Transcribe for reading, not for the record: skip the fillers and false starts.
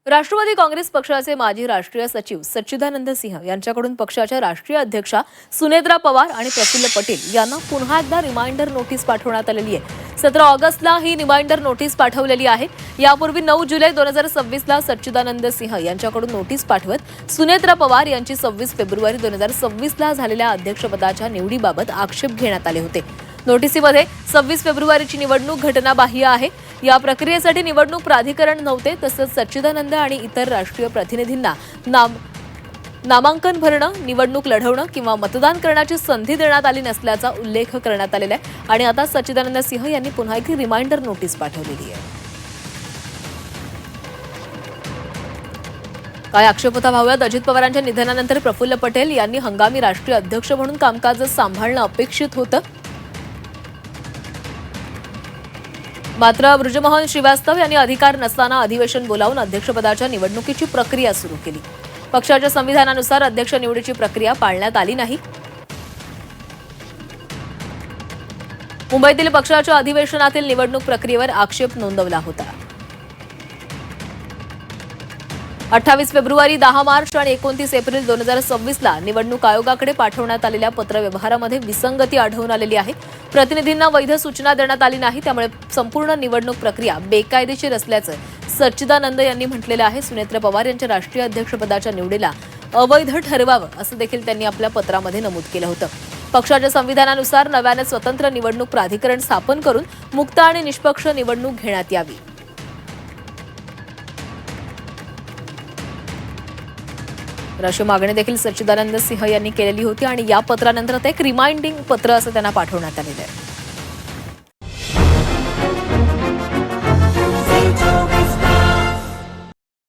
राष्ट्रवादी काँग्रेस पक्षाचे माजी राष्ट्रीय सचिव सच्चिदानंद सिंह यांच्याकडून पक्षाच्या राष्ट्रीय अध्यक्षा सुनेत्रा पवार आणि प्रफुल्ल पटेल यांना पुन्हा एकदा रिमाइंडर नोटीस पाठवण्यात आलेली आहे। 17 ऑगस्टला ही रिमाइंडर नोटीस पाठवलेली आहे। यापूर्वी 9 जुलै 2026ला सच्चिदानंद सिंह यांच्याकडून नोटीस पाठवत सुनेत्रा पवार यांची 26 फेब्रुवारी 2026ला झालेल्या अध्यक्षपदाच्या निवडीबाबत आक्षेप घेण्यात आले होते। नोटीसीमध्ये 26 फेब्रुवारीची निवडणूक घटनाबाह्य आहे। या प्रक्रियेसाठी निवडणूक प्राधिकरण नव्हते, तसंच सच्चिदानंद आणि इतर राष्ट्रीय प्रतिनिधींना नामांकन भरणं, निवडणूक लढवणं किंवा मतदान करण्याची संधी देण्यात आली नसल्याचा उल्लेख करण्यात आलेला आहे। आणि आता सच्चिदानंद सिंह यांनी पुन्हा एक रिमाइंडर नोटीस पाठवलेली आहे। काय आक्षेप होता पाहूयात। अजित पवारांच्या निधनानंतर प्रफुल्ल पटेल यांनी हंगामी राष्ट्रीय अध्यक्ष म्हणून कामकाज सांभाळणं अपेक्षित होतं, मात्र बृजमोहन श्रीवास्तव यांनी अधिकार नसताना अधिवेशन बोलावून अध्यक्षपदाच्या निवडणुकीची प्रक्रिया सुरू केली। पक्षाच्या संविधानानुसार अध्यक्ष निवडीची प्रक्रिया पाळण्यात आली नाही। मुंबईतील पक्षाच्या अधिवेशनातील निवडणूक प्रक्रियेवर आक्षेप नोंदवला होता। 28 फेब्रुवारी, 10 मार्च आणि 29 एप्रिल 2026ला निवडणूक आयोगाकडे पाठवण्यात आलेल्या पत्रव्यवहारामध्ये विसंगती आढळून आलेली आहे। प्रतिनिधींना वैध सूचना देण्यात आली नाही, त्यामुळे संपूर्ण निवडणूक प्रक्रिया बेकायदेशीर असल्याचं सच्चिदानंद यांनी म्हटलेलं आहे। सुनेत्रा पवार यांच्या राष्ट्रीय अध्यक्षपदाच्या निवडीला अवैध ठरवावं असं देखील त्यांनी आपल्या पत्रामध्ये नमूद केलं होतं। पक्षाच्या संविधानानुसार नव्याने स्वतंत्र निवडणूक प्राधिकरण स्थापन करून मुक्त आणि निष्पक्ष निवडणूक घेण्यात यावी। अशी मागणी देखील सच्चिदानंद सिंह यांनी केलेली होती आणि या पत्रानंतर एक रिमाइंडिंग पत्र असं त्यांना पाठवण्यात आलेलं आहे।